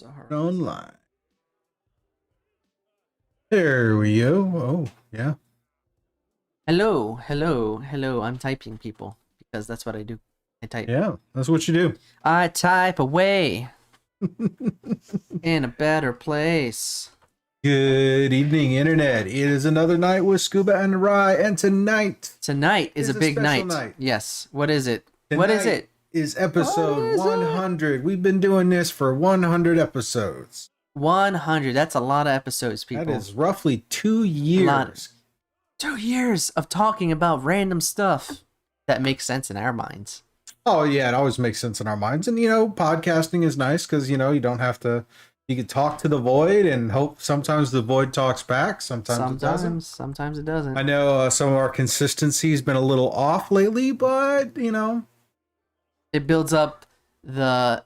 the horizon. Online. There we go. Oh, yeah. Hello, hello, hello. I'm typing, people, because that's what I do. I type. Yeah, that's what you do. I type away in a better place. Good evening, Internet. It is another night with Scuba and The Ry, and tonight is a big night. Yes. What is it? What is it? Is episode 100. We've been doing this for 100 episodes. 100. That's a lot of episodes, people. That is roughly 2 years. 2 years of talking about random stuff that makes sense in our minds. Oh, yeah, it always makes sense in our minds. And, podcasting is nice because, you don't have to... You can talk to the void and hope sometimes the void talks back. Sometimes it doesn't. Sometimes it doesn't. I know some of our consistency has been a little off lately, but, It builds up the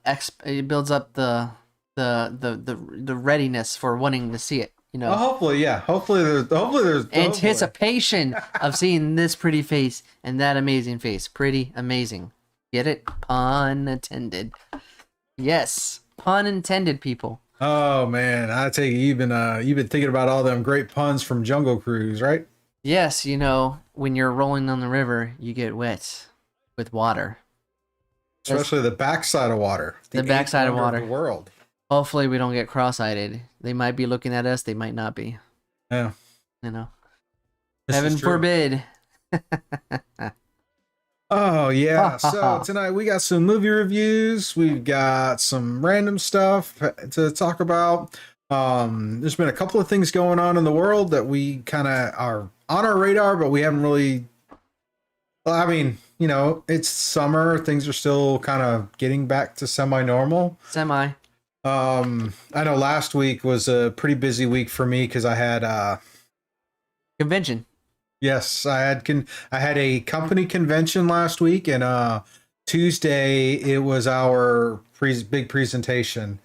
readiness for wanting to see it. Hopefully, yeah. Hopefully there's anticipation of seeing this pretty face and that amazing face. Pretty amazing. Get it? Pun intended. Yes, pun intended, people. Oh man, I take it you've been thinking about all them great puns from Jungle Cruise, right? Yes, when you're rolling on the river, you get wet with water. Especially the backside of water. The backside of water. The world. Hopefully we don't get cross-eyed. They might be looking at us. They might not be. Yeah. Heaven forbid. Oh, yeah. So tonight we got some movie reviews. We've got some random stuff to talk about. There's been a couple of things going on in the world that we kind of are on our radar, but we haven't really... Well, I mean... it's summer. Things are still kind of getting back to semi-normal. I know last week was a pretty busy week for me because I had convention. Yes, I had a company convention last week, and Tuesday it was our big presentation.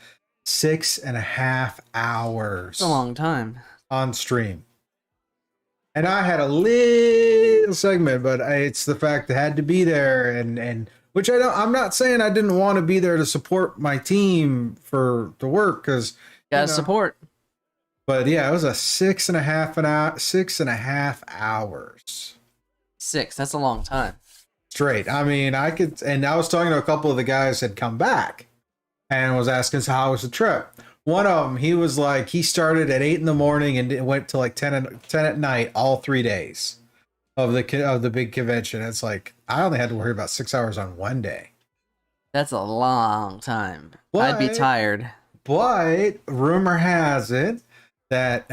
6.5 hours. It's a long time on stream. And I had a little segment, but it's the fact that I had to be there, and which I'm not saying I didn't want to be there to support my team for the work, because gotta support. But yeah, it was a 6.5 hours. 6. That's a long time. Straight. I mean, I was talking to a couple of the guys that had come back, and was asking how was the trip. One of them, he was like, he started at 8 a.m. and it went to like 10 at night, all 3 days of the big convention. It's like, I only had to worry about 6 hours on one day. That's a long time. I'd be tired. But rumor has it that,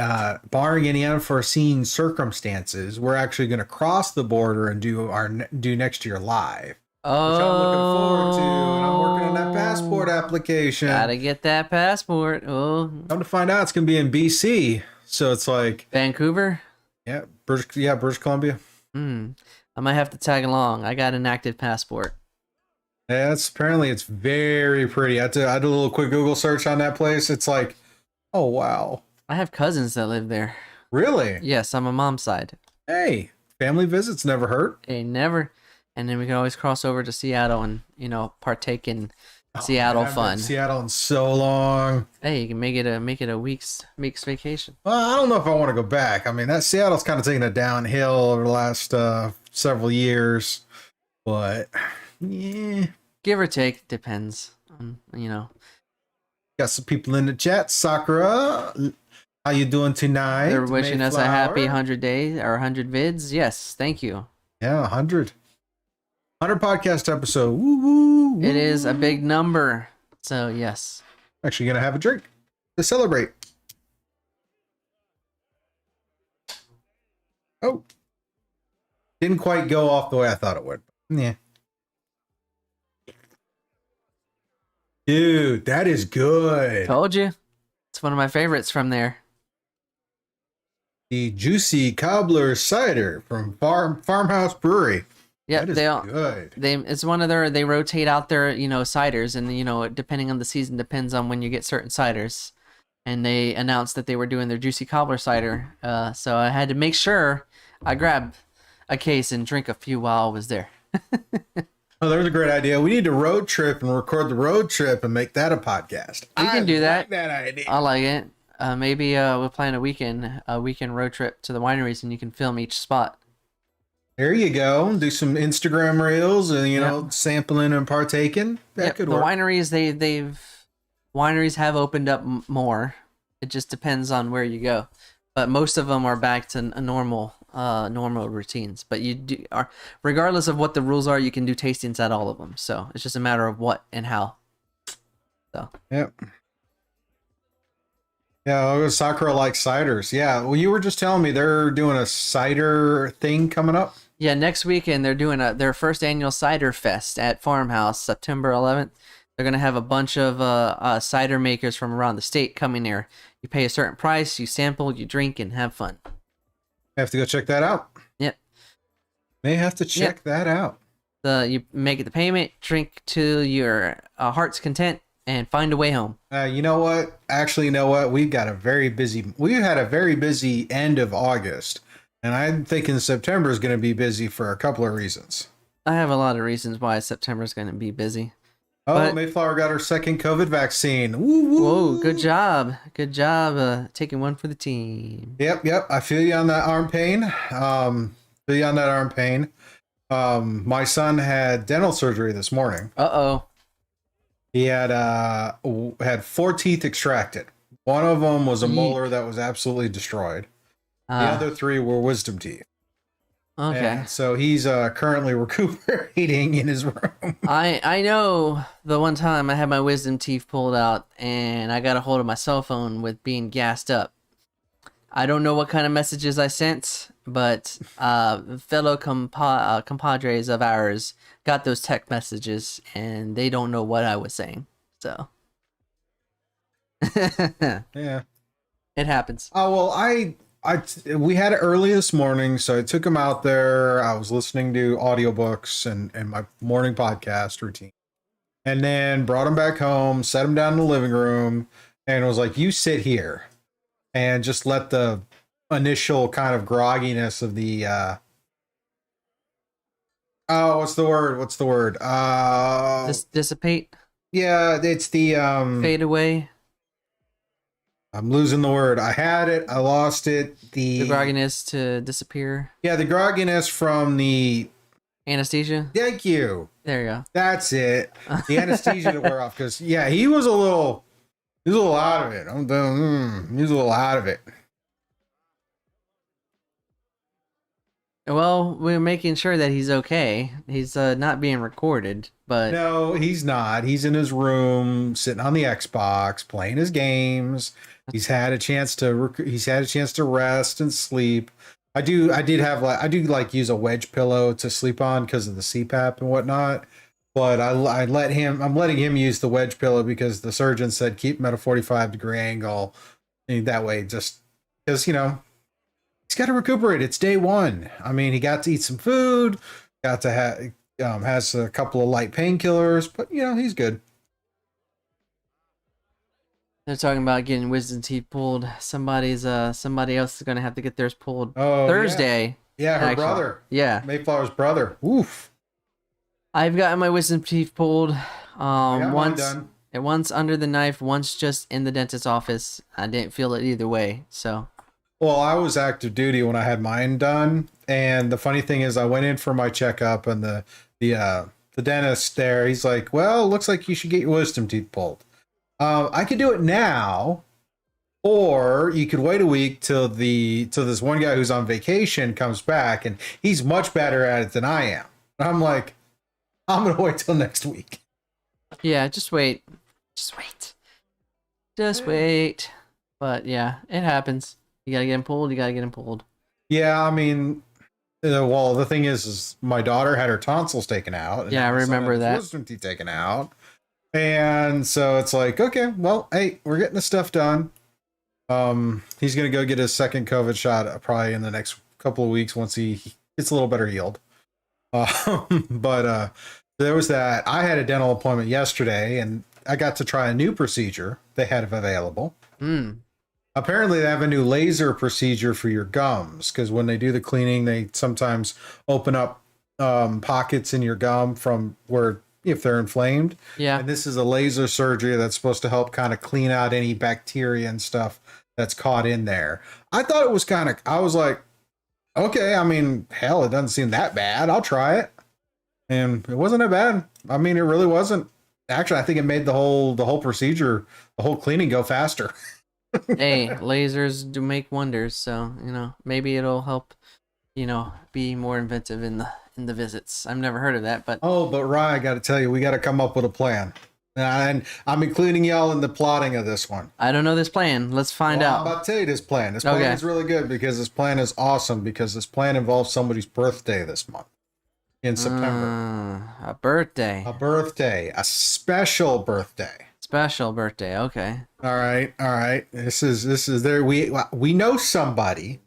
barring any unforeseen circumstances, we're actually going to cross the border and do next year live. Oh, which I'm looking forward to, and I'm working on that passport application. Gotta get that passport. Oh, come to find out, it's gonna be in BC, so it's like Vancouver. Yeah, British Columbia. I might have to tag along. I got an active passport. Yeah, apparently it's very pretty. I did a little quick Google search on that place. It's like, oh wow. I have cousins that live there. Really? Yes, on my mom's side. Hey, family visits never hurt. Hey, never. And then we can always cross over to Seattle and, partake in Seattle fun. Seattle in so long. Hey, you can make it a week's vacation. Well, I don't know if I want to go back. I mean, that Seattle's kind of taken a downhill over the last several years, but yeah, give or take, depends. Got some people in the chat. Sakura, how you doing tonight? They're wishing us a happy 100 days or 100 vids. Yes, thank you. Yeah, 100 podcast episode. Woo, woo, woo. It is a big number. So, yes. Actually going to have a drink to celebrate. Oh. Didn't quite go off the way I thought it would. Yeah. Dude, that is good. Told you. It's one of my favorites from there. The Juicy Cobbler Cider from Farmhouse Brewery. Yeah, good. It's one of they rotate out their, ciders, and depending on the season, depends on when you get certain ciders. And they announced that they were doing their Juicy Cobbler Cider. So I had to make sure I grabbed a case and drink a few while I was there. Oh, there's a great idea. We need to road trip and record the road trip and make that a podcast. We can do that. Like that idea. I like it. Maybe we'll plan a weekend road trip to the wineries, and you can film each spot. There you go. Do some Instagram reels and sampling and partaking. That could work. The wineries wineries have opened up more. It just depends on where you go, but most of them are back to a normal routines. But regardless of what the rules are, you can do tastings at all of them. So it's just a matter of what and how. So. Yep. Yeah, Sakura likes ciders. Yeah, well, you were just telling me they're doing a cider thing coming up. Yeah, next weekend they're doing their first annual cider fest at Farmhouse, September 11th. They're gonna have a bunch of cider makers from around the state coming there. You pay a certain price, you sample, you drink, and have fun. I have to go check that out. Yep. May have to check that out. You make the payment, drink to your heart's content, and find a way home. You know what? Actually, you know what? We had a very busy end of August, and I'm thinking September is going to be busy for a couple of reasons. I have a lot of reasons why September is going to be busy. Oh, Mayflower got her second COVID vaccine. Woo, woo. Whoa, good job. Good job taking one for the team. Yep. I feel you on that arm pain. My son had dental surgery this morning. Uh-oh. He had 4 teeth extracted. One of them was a molar that was absolutely destroyed. The other 3 were wisdom teeth. Okay. And so he's currently recuperating in his room. I know the one time I had my wisdom teeth pulled out and I got a hold of my cell phone with being gassed up. I don't know what kind of messages I sent, but fellow compadres of ours got those text messages and they don't know what I was saying. So yeah, it happens. Oh well, we had it early this morning, so I took him out there. I was listening to audiobooks and my morning podcast routine, and then brought him back home, set him down in the living room, and was like, "You sit here," and just let the initial kind of grogginess of the what's the word? Dissipate. Yeah, it's the fade away. I'm losing the word. I had it. I lost it. The grogginess to disappear. Yeah, the grogginess from the anesthesia. Thank you. There you go. That's it. The anesthesia to wear off. Because he was a little out of it. He was a little out of it. Well, we're making sure that he's okay. He's not being recorded, but no, he's not. He's in his room, sitting on the Xbox, playing his games. He's had a chance to rest and sleep. I do use a wedge pillow to sleep on because of the CPAP and whatnot. But I'm letting him use the wedge pillow because the surgeon said keep him at a 45-degree angle. And that way, just because he's got to recuperate. It's day one. I mean, he got to eat some food, got to has a couple of light painkillers, but he's good. They're talking about getting wisdom teeth pulled. Somebody else is going to have to get theirs pulled Thursday. Yeah, her brother. Yeah. Mayflower's brother. Oof. I've gotten my wisdom teeth pulled. Once done. Once under the knife, once just in the dentist's office. I didn't feel it either way, so. Well, I was active duty when I had mine done, and the funny thing is I went in for my checkup, and the dentist there, he's like, well, looks like you should get your wisdom teeth pulled. I could do it now, or you could wait a week till this one guy who's on vacation comes back, and he's much better at it than I am. And I'm like, I'm going to wait till next week. Yeah, just wait. Just wait. But yeah, it happens. You got to get him pulled. Yeah, I mean, well, the thing is my daughter had her tonsils taken out. And yeah, I remember that. Wisdom teeth taken out. And so it's like, okay, well, hey, we're getting the stuff done. He's going to go get his second COVID shot probably in the next couple of weeks once he gets a little better healed. But there was that. I had a dental appointment yesterday, and I got to try a new procedure they had available. Apparently, they have a new laser procedure for your gums, because when they do the cleaning, they sometimes open up pockets in your gum from where if they're inflamed. Yeah. And this is a laser surgery that's supposed to help kind of clean out any bacteria and stuff that's caught in there. I thought it was I was like, okay, I mean, hell, it doesn't seem that bad. I'll try it. And it wasn't that bad. I mean, it really wasn't. Actually, I think it made the whole procedure, the whole cleaning go faster. Hey, lasers do make wonders, so maybe it'll help, be more inventive in the visits. I've never heard of that, but But Ry, I got to tell you, we got to come up with a plan, and I'm including y'all in the plotting of this one. I don't know this plan. Let's find out. I'm about to tell you this plan. This plan is really good because this plan is awesome because this plan involves somebody's birthday this month in September. A birthday. A special birthday. Special birthday. Okay. All right. This is there. We know somebody.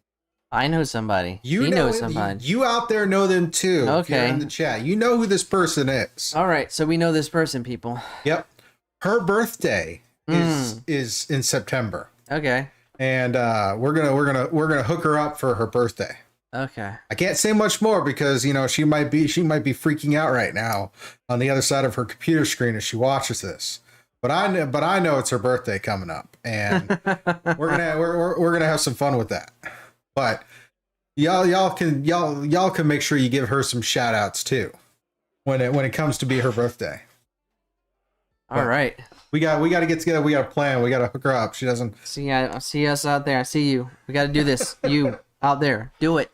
I know somebody. You know somebody. You out there know them too. Okay. If you're in the chat, you know who this person is. All right, so we know this person, people. Yep. Her birthday is in September. Okay. And we're gonna hook her up for her birthday. Okay. I can't say much more because she might be freaking out right now on the other side of her computer screen as she watches this. But I know it's her birthday coming up, and we're gonna have some fun with that. But y'all can make sure you give her some shout outs too when it comes to be her birthday. All right. We got to get together. We got a plan. We got to hook her up. She doesn't see. I see us out there. I see you. We got to do this. You out there, do it.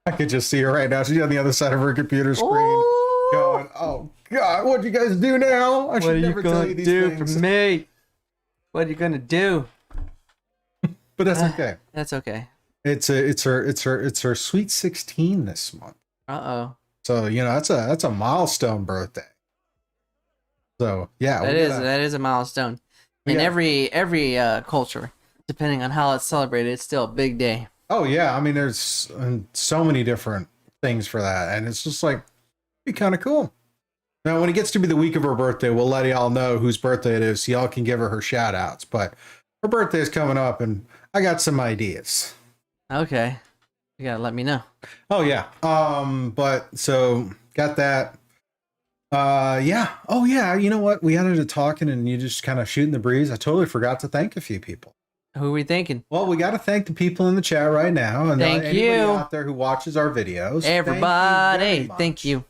I could just see her right now. She's on the other side of her computer screen, going, "Oh God, what do you guys do now? I should never tell you these things. What are you gonna do for me? What are you gonna do?" But that's okay. That's okay. It's her sweet 16 this month. Uh-oh. So that's a milestone birthday. So yeah, that is a milestone. In every culture, depending on how it's celebrated, it's still a big day. Oh yeah, I mean there's so many different things for that, and it's just like be kind of cool. Now when it gets to be the week of her birthday, we'll let y'all know whose birthday it is, so y'all can give her shout outs. But her birthday is coming up, and I got some ideas. Okay. You gotta let me know. Oh yeah. But so got that. Yeah. Oh yeah. You know what? We ended up talking and you just kind of shooting the breeze. I totally forgot to thank a few people. Who are we thanking? Well, we got to thank the people in the chat right now. And thank anybody you out there who watches our videos. Everybody. Thank you.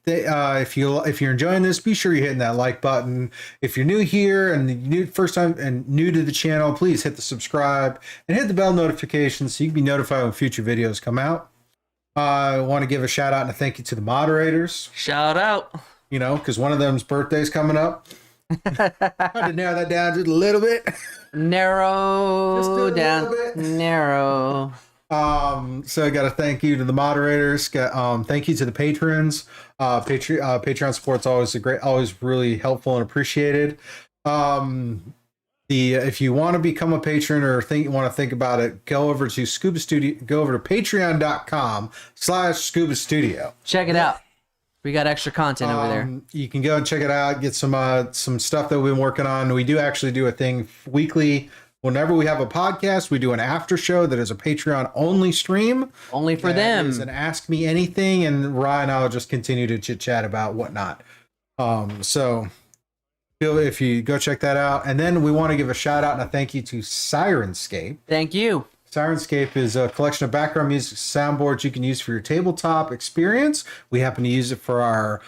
If you're enjoying this, be sure you're hitting that like button. If you're new here and first time and new to the channel, please hit the subscribe and hit the bell notification so you can be notified when future videos come out. I want to give a shout out and a thank you to the moderators. Shout out. Because one of them's birthday's coming up. I had to narrow that down just a little bit. Narrow down. Narrow. So I got to thank you to the moderators. Thank you to the patrons. Patreon support's always really helpful and appreciated. If you want to become a patron or want to think about it, go over to Scuba Studio. Go over to patreon.com/Scuba Studio. Check it out. We got extra content over there. You can go and check it out. Get some stuff that we've been working on. We do actually do a thing weekly. Whenever we have a podcast, we do an after show that is a Patreon only stream. Only for them. It's an Ask Me Anything, and Ryan and I will just continue to chit chat about whatnot. So if you go check that out. And then we want to give a shout out and a thank you to Sirenscape. Thank you. Sirenscape is a collection of background music soundboards you can use for your tabletop experience. We happen to use it for our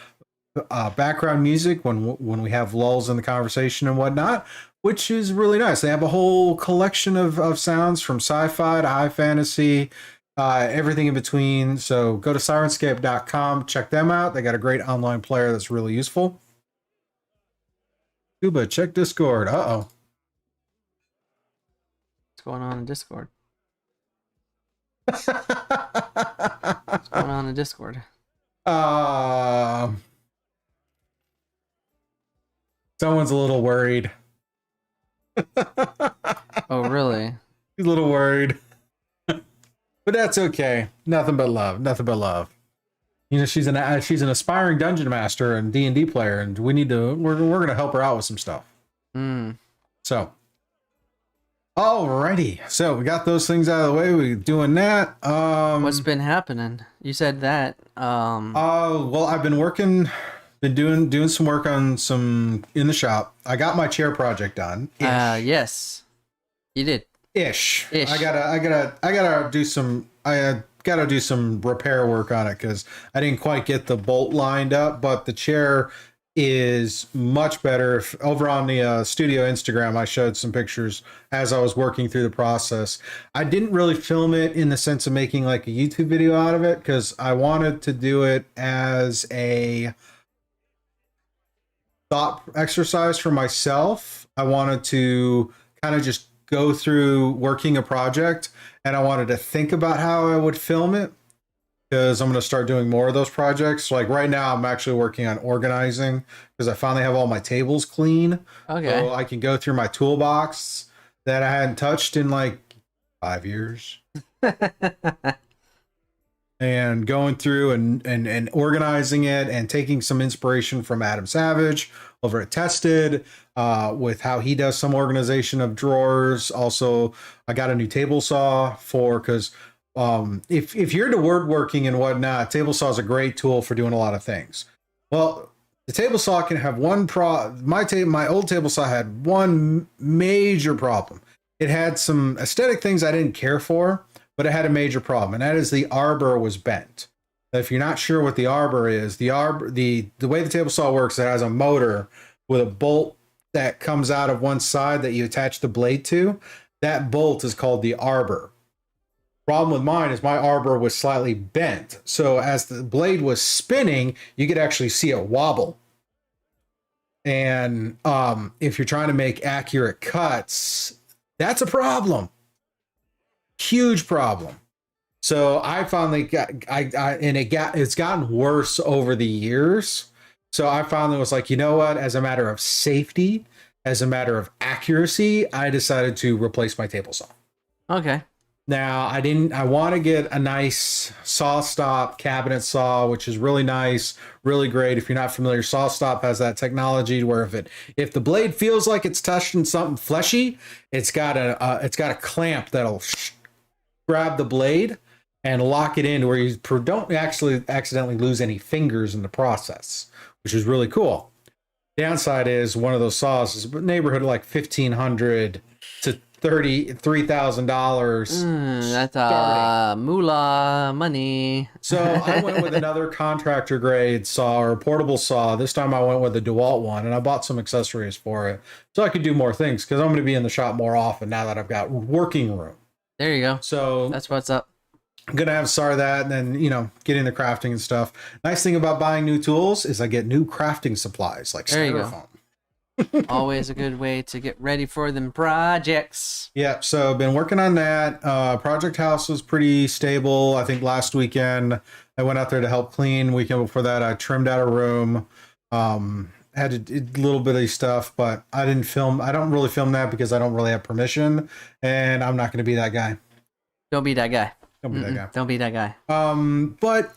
background music when we have lulls in the conversation and whatnot, which is really nice. They have a whole collection of sounds from sci-fi to high fantasy, everything in between. So go to sirenscape.com, check them out. They got a great online player that's really useful. Scuba, check Discord. Uh-oh. What's going on in Discord? What's going on in Discord? Someone's a little worried. Oh, really? He's a little worried. But that's okay. Nothing but love. Nothing but love. She's an aspiring dungeon master and D&D player, and we're gonna help her out with some stuff. So Alrighty, so we got those things out of the way. We're doing that. What's been happening? You said that. Well, I've been working, been doing some work on some in the shop. I got my chair project done. Yes, you did. Ish. Ish. I gotta do some. I gotta do some repair work on it because I didn't quite get the bolt lined up. But the chair is much better. Over on the studio Instagram, I showed some pictures as I was working through the process. I didn't really film it in the sense of making like a YouTube video out of it because I wanted to do it as a thought exercise for myself. I wanted to kind of just go through working a project and I wanted to think about how I would film it because I'm going to start doing more of those projects. Like right now, I'm actually working on organizing because I finally have all my tables clean. Okay. So I can go through my toolbox that I hadn't touched in like 5 years. And going through and organizing it and taking some inspiration from Adam Savage over at Tested with how he does some organization of drawers. Also, I got a new table saw because if you're into woodworking and whatnot, table saw is a great tool for doing a lot of things. Well, the table saw can have my old table saw had one major problem. It had some aesthetic things I didn't care for, but it had a major problem, and that is the arbor was bent. If you're not sure what the arbor is, the way the table saw works, it has a motor with a bolt that comes out of one side that you attach the blade to. That bolt is called the arbor. Problem with mine is my arbor was slightly bent, so as the blade was spinning, you could actually see it wobble. And if you're trying to make accurate cuts, that's a problem. Huge problem. So I finally it's gotten worse over the years. So I finally was like, you know what? As a matter of safety, as a matter of accuracy, I decided to replace my table saw. Okay. Now I want to get a nice saw stop cabinet saw, which is really nice, really great. If you're not familiar, saw stop has that technology where if the blade feels like it's touching something fleshy, it's got a clamp that'll grab the blade and lock it in where you don't actually accidentally lose any fingers in the process, which is really cool. Downside is one of those saws is neighborhood of like $1,500 to $33,000. That's moolah money. So I went with another contractor grade saw or portable saw. This time I went with a DeWalt one, and I bought some accessories for it so I could do more things because I'm going to be in the shop more often now that I've got working room. There you go. So that's what's up. I'm going to have that and then, get into crafting and stuff. Nice thing about buying new tools is I get new crafting supplies like styrofoam. Always a good way to get ready for them projects. Yeah, so I've been working on that. Project House was pretty stable. I think last weekend I went out there to help clean. Weekend before that, I trimmed out a room. Had a little bit of stuff, but I didn't film. I don't really film that because I don't really have permission, and I'm not going to be that guy. Don't be that guy. Don't be that guy. Don't be that guy. But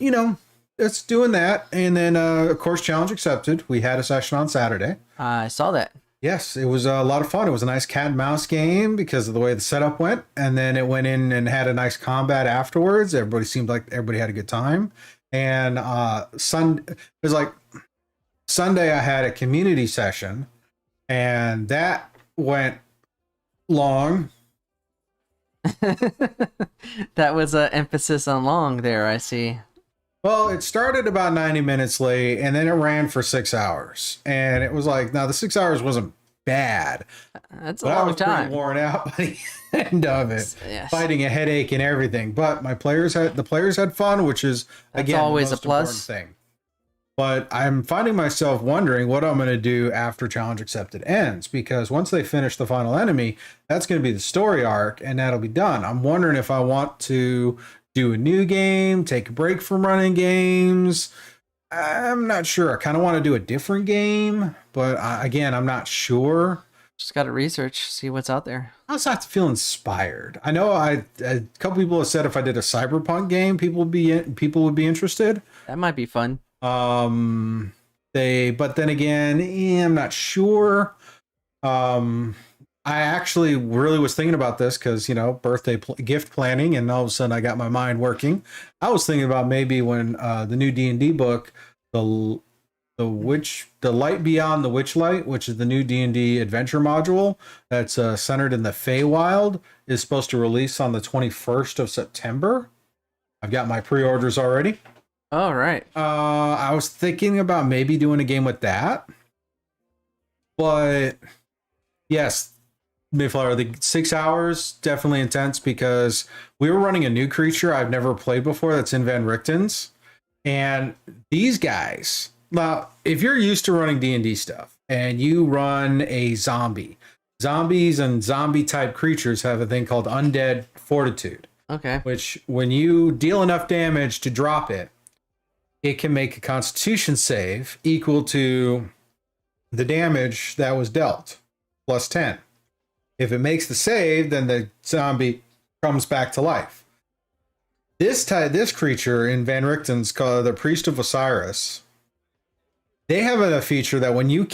it's doing that, and then of course, challenge accepted. We had a session on Saturday. I saw that. Yes, it was a lot of fun. It was a nice cat and mouse game because of the way the setup went, and then it went in and had a nice combat afterwards. Everybody seemed like everybody had a good time, and it was like Sunday I had a community session, and that went long. That was an emphasis on long there, I see. Well, it started about 90 minutes late, and then it ran for 6 hours. And it was like, now the 6 hours wasn't bad. That's a long time. I was pretty worn out by the end of it, yes. Fighting a headache and everything. But the players had fun, which is again always the most a plus important thing. But I'm finding myself wondering what I'm going to do after Challenge Accepted ends, because once they finish the final enemy, that's going to be the story arc, and that'll be done. I'm wondering if I want to do a new game, take a break from running games. I'm not sure. I kind of want to do a different game, but again, I'm not sure. Just got to research, see what's out there. I also have to feel inspired. I know a couple people have said if I did a cyberpunk game, people would be interested. That might be fun. But then again, I'm not sure. I I actually really was thinking about this because, birthday gift planning, and all of a sudden I got my mind working. I was thinking about maybe when the new D&D book, the Light Beyond the Witchlight, which is the new D&D adventure module that's centered in the Feywild, is supposed to release on the 21st of September. I've got my pre-orders already. All right. I was thinking about maybe doing a game with that. But yes, Mayflower, the 6 hours, definitely intense because we were running a new creature I've never played before that's in Van Richten's. And these guys, now, if you're used to running D&D stuff and you run a zombie, zombies and zombie type creatures have a thing called undead fortitude. Okay. Which when you deal enough damage to drop it, it can make a constitution save equal to the damage that was dealt, plus 10. If it makes the save, then the zombie comes back to life. This creature in Van Richten's called the Priest of Osiris. They have a feature that when you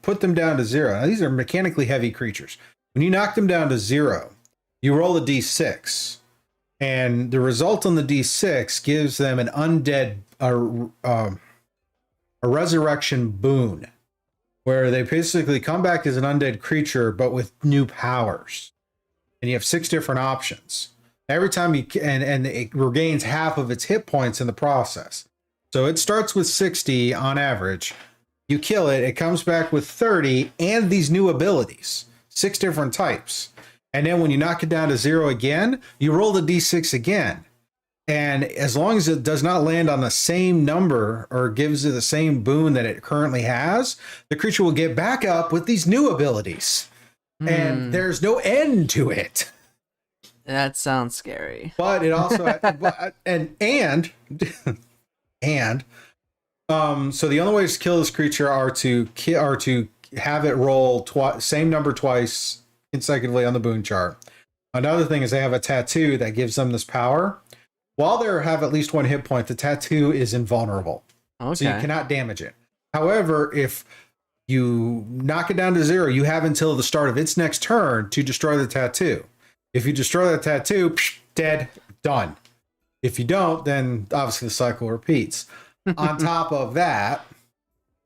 put them down to 0, now these are mechanically heavy creatures. When you knock them down to 0, you roll a d6. And the result on the d6 gives them an undead, a resurrection boon, where they basically come back as an undead creature, but with new powers. And you have 6 different options. Every time and it regains half of its hit points in the process. So it starts with 60 on average. You kill it, it comes back with 30 and these new abilities, 6 different types. And then when you knock it down to 0 again, you roll the d6 again. And as long as it does not land on the same number or gives it the same boon that it currently has, the creature will get back up with these new abilities. And there's no end to it. That sounds scary. But it also so the only ways to kill this creature are to have it roll same number twice consecutively on the boon chart. Another thing is they have a tattoo that gives them this power. While they have at least 1 hit point, the tattoo is invulnerable. Okay. So you cannot damage it. However, if you knock it down to 0, you have until the start of its next turn to destroy the tattoo. If you destroy the tattoo, dead, done. If you don't, then obviously the cycle repeats. On top of that,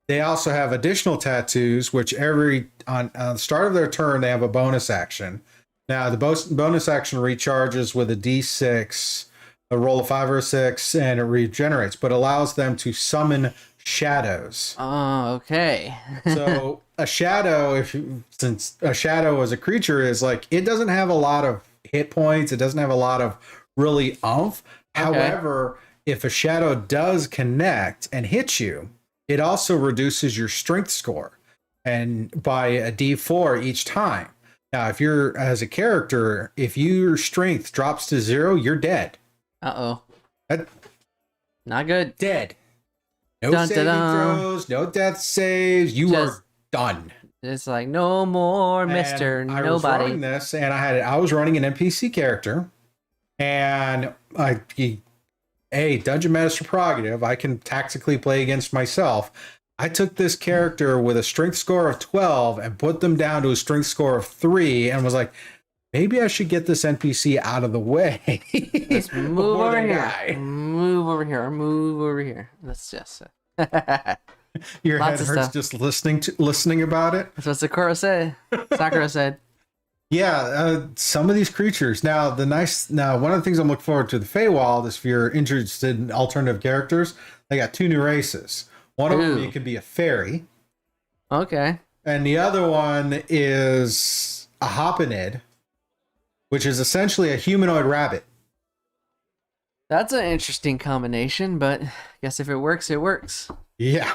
they also have additional tattoos, which on the start of their turn, they have a bonus action. Now, the bonus action recharges with a d6, a roll of 5 or a 6, and it regenerates, but allows them to summon shadows. Oh, okay. So a shadow, since a shadow as a creature is like, it doesn't have a lot of hit points, it doesn't have a lot of really oomph. Okay. However, if a shadow does connect and hit you, it also reduces your strength score and by a d4 each time. Now, if you're as a character, if your strength drops to 0, you're dead. Uh-oh. Not good. Dead. No saving throws, no death saves. You are done. It's like no more Mr. Nobody. I was running this, and I was running an NPC character, and Dungeon Master prerogative, I can tactically play against myself. I took this character with a strength score of 12 and put them down to a strength score of 3 and was like, maybe I should get this NPC out of the way. Let's move over here. Move over here. Move over here. Let's just... Your head hurts just listening about it. That's what Sakura said. Sakura said. Yeah, some of these creatures. Now, one of the things I'm looking forward to the Feywild is if you're interested in alternative characters, they got 2 new races. One of them, you can be a fairy. Okay. And the other one is a hominid, which is essentially a humanoid rabbit. That's an interesting combination, but I guess if it works, it works. Yeah.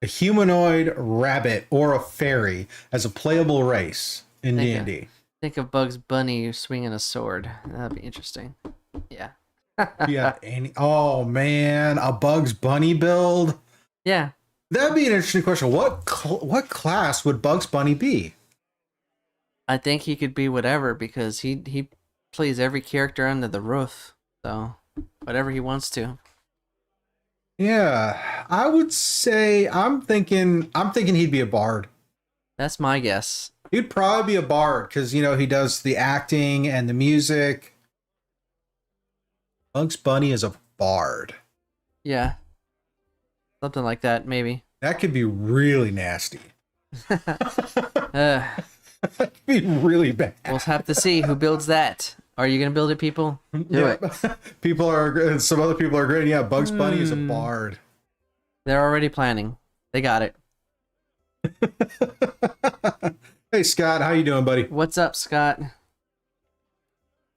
A humanoid rabbit or a fairy as a playable race in D&D. Think of Bugs Bunny swinging a sword. That'd be interesting. Yeah. Yeah. Oh, man. A Bugs Bunny build? Yeah. That'd be an interesting question. What class would Bugs Bunny be? I think he could be whatever because he plays every character under the roof. So whatever he wants to. Yeah, I would say I'm thinking he'd be a bard. That's my guess. He'd probably be a bard because he does the acting and the music. Bugs Bunny is a bard. Yeah, something like that, maybe. That could be really nasty. uh, That'd be really bad. we'll have to see who builds that. Are you gonna build it, people? Do it. Some other people are great. Yeah, Bugs Bunny is a bard. They're already planning. They got it. Hey Scott, how you doing, buddy? What's up, Scott?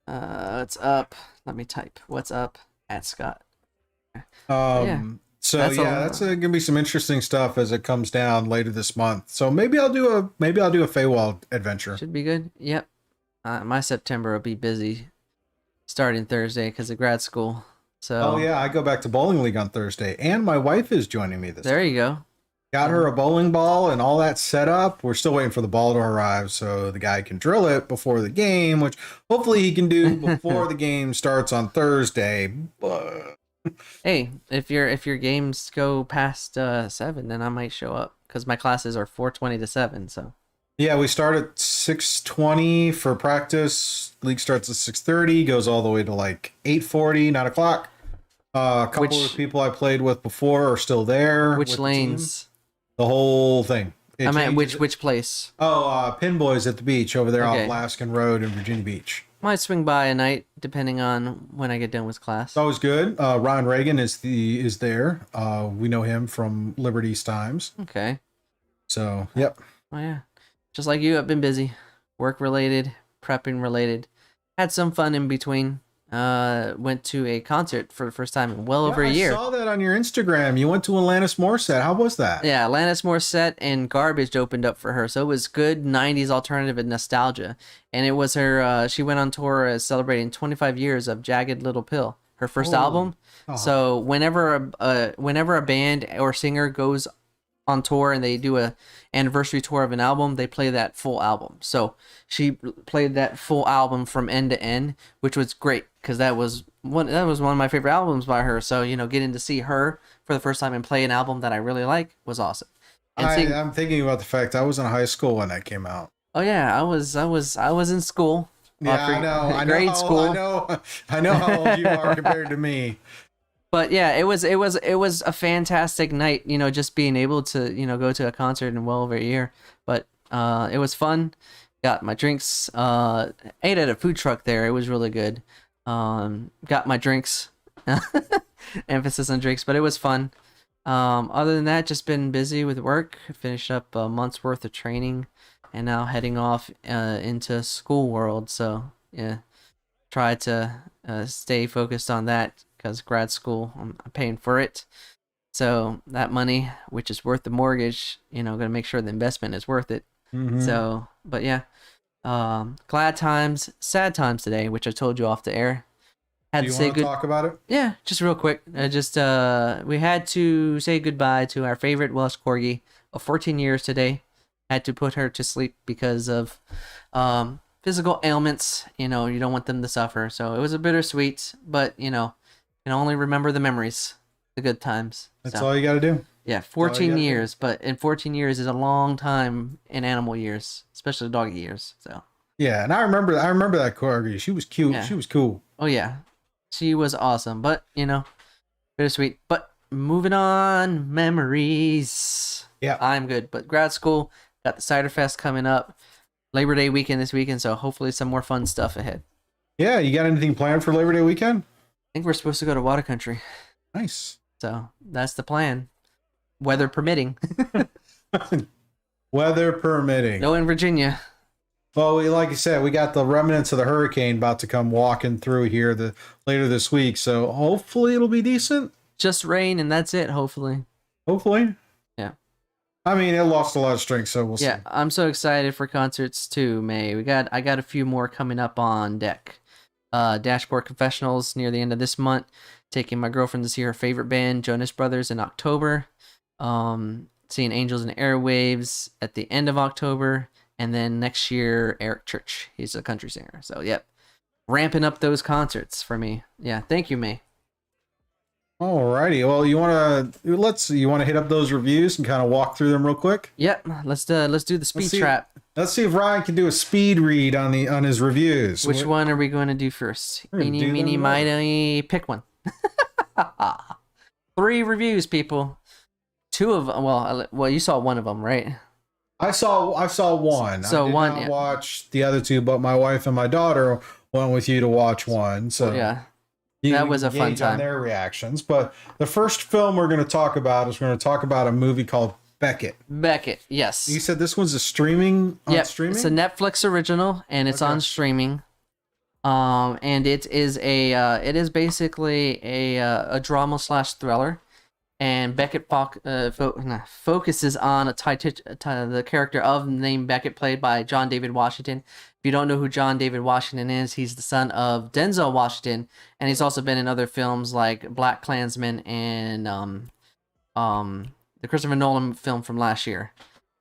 What's up? Let me type. What's up at Scott? So that's gonna be some interesting stuff as it comes down later this month. So maybe I'll do a Feywild adventure. Should be good. Yep. My September will be busy starting Thursday because of grad school. So. Oh yeah, I go back to bowling league on Thursday, and my wife is joining me this. There you go. Got her a bowling ball and all that set up. We're still waiting for the ball to arrive so the guy can drill it before the game, which hopefully he can do before the game starts on Thursday. But hey, if your games go past 7, then I might show up because my classes are 4:20 to 7. So yeah, we start at 6:20 for practice. League starts at 6:30, goes all the way to like 8:40, 9 o'clock. A couple of people I played with before are still there. Which lanes? The whole thing. I meant which place? Pin Boys at the beach over there off Laskin Road in Virginia Beach. Might swing by a night depending on when I get done with class. It's always good. Ron Reagan is there. We know him from Liberty's times. Okay. So yep. Oh yeah. Just like you, I've been busy, work related, prepping related. Had some fun in between. Went to a concert for the first time in over a year. I saw that on your Instagram. You went to Alanis Morissette. How was that? Yeah, Alanis Morissette and Garbage opened up for her, so it was good 90s alternative and nostalgia. And it was her. She went on tour celebrating 25 years of Jagged Little Pill, her first album. Oh. So whenever a band or singer goes on tour and they do a anniversary tour of an album, they play that full album. So she played that full album from end to end, which was great because that was one of my favorite albums by her. So getting to see her for the first time and play an album that I really like was awesome. And I'm thinking about the fact I was in high school when that came out. Oh yeah, I was in school. Yeah, I know. School. I know how old you are compared to me. But yeah, it was a fantastic night, just being able to, go to a concert in well over a year. But it was fun. Got my drinks. Ate at a food truck there. It was really good. Got my drinks. Emphasis on drinks, but it was fun. Other than that, just been busy with work. Finished up a month's worth of training, and now heading off into school world. So yeah, try to stay focused on that. Because grad school, I'm paying for it. So that money, which is worth the mortgage, gonna make sure the investment is worth it. Mm-hmm. So, but yeah, glad times, sad times today, which I told you off the air. Do you want to talk about it? Yeah, just real quick. We had to say goodbye to our favorite Welsh Corgi of 14 years today. Had to put her to sleep because of physical ailments. You don't want them to suffer. So it was a bittersweet, but can only remember the memories, the good times. That's all you got to do. Yeah, 14 years, but in 14 years is a long time in animal years, especially doggy years. So yeah, and I remember that corgi. She was cute. Yeah. She was cool. Oh yeah, she was awesome. But bittersweet. But moving on, memories. Yeah, I'm good. But grad school, got the Cider Fest coming up, Labor Day weekend this weekend. So hopefully some more fun stuff ahead. Yeah, you got anything planned for Labor Day weekend? I think we're supposed to go to water country. Nice. So that's the plan. Weather permitting. Weather permitting. No, in Virginia. Well, like you said, we got the remnants of the hurricane about to come walking through here later this week. So hopefully it'll be decent. Just rain and that's it, hopefully. Hopefully. Yeah. I mean, it lost a lot of strength, so we'll see. Yeah, I'm so excited for concerts too, May. I got a few more coming up on deck. Dashboard Confessionals near the end of this month. Taking my girlfriend to see her favorite band, Jonas Brothers, in October. Seeing Angels and Airwaves at the end of October. And then next year, Eric Church. He's a country singer. So, yep. Ramping up those concerts for me. Yeah, thank you, May. Alrighty. Well, you want to hit up those reviews and kind of walk through them real quick? Yep. Let's do the speed trap. Let's see if Ryan can do a speed read on his reviews. Which one are we going to do first? Eeny, meeny, miny, pick one. 3 reviews, people. 2 of them. Well, you saw one of them, right? I saw one. So I did one, not yeah. watch the other 2, but my wife and my daughter went with you to watch one. So yeah, that was a fun time. On their reactions. But the first film we're going to talk about is a movie called Beckett. Beckett, yes. You said this one's streaming? Streaming? It's a Netflix original, and it's on streaming. And it is basically a drama / thriller, and Beckett focuses on the character of the name Beckett, played by John David Washington. If you don't know who John David Washington is, he's the son of Denzel Washington, and he's also been in other films like Black Klansman and the Christopher Nolan film from last year.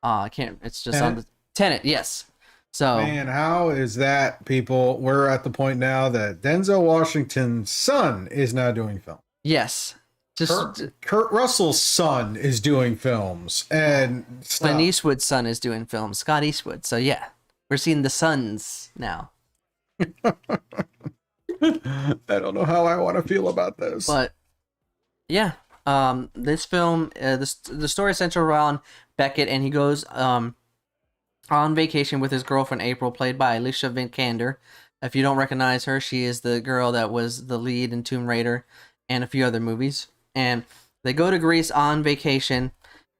It's just on the Tenet, yes. So, man, how is that, people? We're at the point now that Denzel Washington's son is now doing film. Yes. Kurt Russell's son is doing films, and Clint Eastwood's son is doing films. Scott Eastwood. So yeah, we're seeing the sons now. I don't know how I want to feel about this, but yeah, this film, the story is centered around Beckett, and he goes on vacation with his girlfriend April, played by Alicia Vikander. If you don't recognize her, she is the girl that was the lead in Tomb Raider and a few other movies. And they go to Greece on vacation,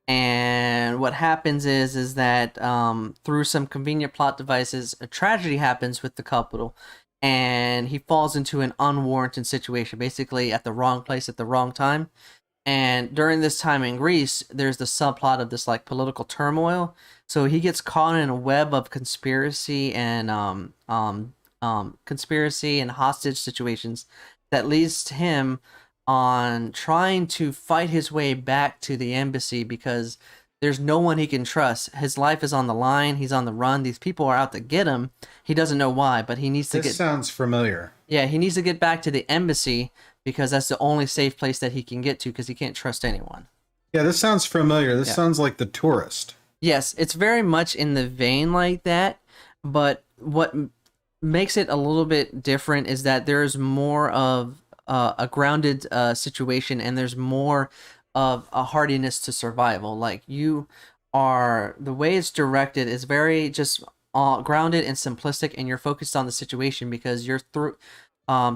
and what happens is that through some convenient plot devices, a tragedy happens with the couple, and he falls into an unwarranted situation, basically at the wrong place at the wrong time. And during this time in Greece, there's the subplot of this like political turmoil. So he gets caught in a web of conspiracy and hostage situations that leads to him on trying to fight his way back to the embassy because there's no one he can trust. His life is on the line. He's on the run. These people are out to get him. He doesn't know why, but he needs to This sounds familiar. Yeah, he needs to get back to the embassy because that's the only safe place that he can get to because he can't trust anyone. Yeah, this sounds familiar. This sounds like The Tourist. Yes, it's very much in the vein like that, but what makes it a little bit different is that there's more of a grounded situation, and there's more of a hardiness to survival. Like the way it's directed is very just grounded and simplistic, and you're focused on the situation because you're through.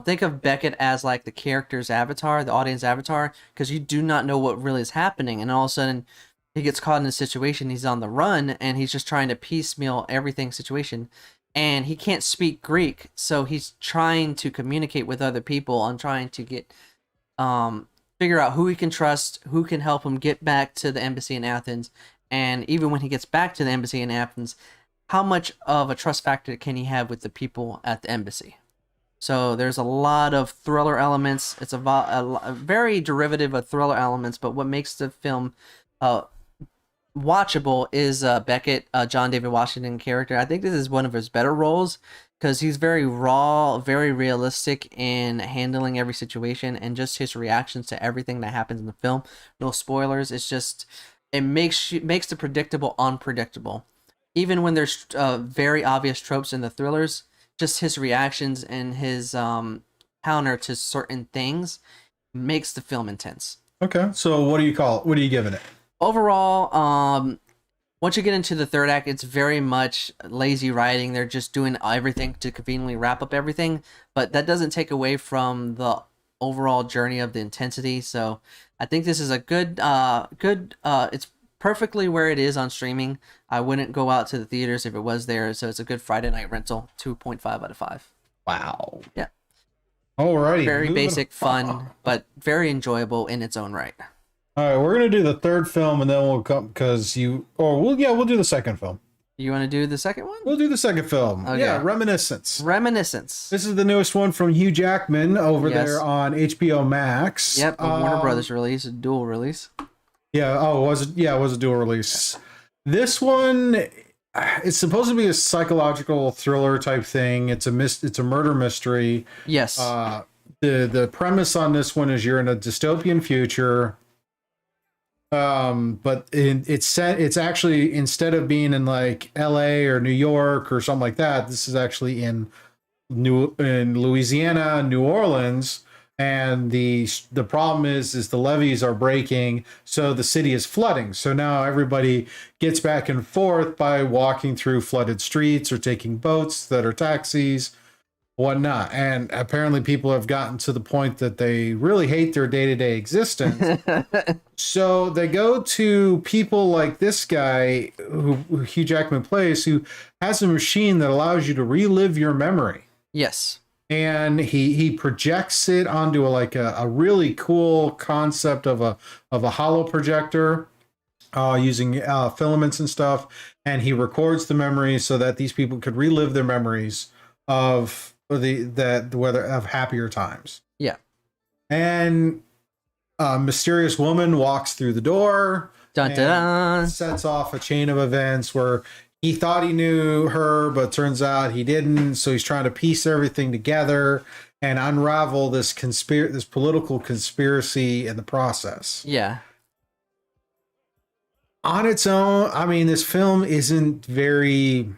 Think of Beckett as like the character's avatar, the audience avatar, because you do not know what really is happening, and all of a sudden he gets caught in a situation. He's on the run, and he's just trying to piecemeal everything situation. And he can't speak Greek, so he's trying to communicate with other people and trying to get figure out who he can trust, who can help him get back to the embassy in Athens, and even when he gets back to the embassy in Athens, how much of a trust factor can he have with the people at the embassy? So there's a lot of thriller elements. It's a very derivative of thriller elements, but what makes the film watchable is Beckett, John David Washington character. I think this is one of his better roles because he's very raw, very realistic in handling every situation, and just his reactions to everything that happens in the film. No spoilers. It's just it makes the predictable unpredictable. Even when there's very obvious tropes in the thrillers, just his reactions and his counter to certain things makes the film intense. Okay, so what do you call it? What are you giving it? Overall, once you get into the third act, it's very much lazy writing. They're just doing everything to conveniently wrap up everything, but that doesn't take away from the overall journey of the intensity. So I think this is a good, it's perfectly where it is on streaming. I wouldn't go out to the theaters if it was there, so it's a good Friday night rental. 2.5 out of 5. Wow. Yeah. Alrighty. Very basic, fun, but very enjoyable in its own right. All right, we're gonna do the third film, and then we'll come we'll do the second film. You want to do the second one? We'll do the second film. Okay. Yeah, Reminiscence. Reminiscence. This is the newest one from Hugh Jackman over there on HBO Max. Yep, a Warner Brothers release, a dual release. Yeah. Oh, was it? Yeah, it was a dual release. This one, it's supposed to be a psychological thriller type thing. It's a murder mystery. Yes. The premise on this one is you're in a dystopian future. But it's actually, instead of being in like LA or New York or something like that, this is actually in Louisiana, New Orleans, and the problem is the levees are breaking, so the city is flooding. So now everybody gets back and forth by walking through flooded streets or taking boats that are taxis, whatnot. And apparently people have gotten to the point that they really hate their day-to-day existence. So they go to people like this guy who Hugh Jackman plays, who has a machine that allows you to relive your memory. Yes. And he projects it onto a really cool concept of a hollow projector, using filaments and stuff, and he records the memories so that these people could relive their memories of the weather of happier times. Yeah. And a mysterious woman walks through the door, dun, dun, dun. Sets off a chain of events where he thought he knew her, but turns out he didn't. So he's trying to piece everything together and unravel this political conspiracy in the process. Yeah. On its own, I mean, this film isn't very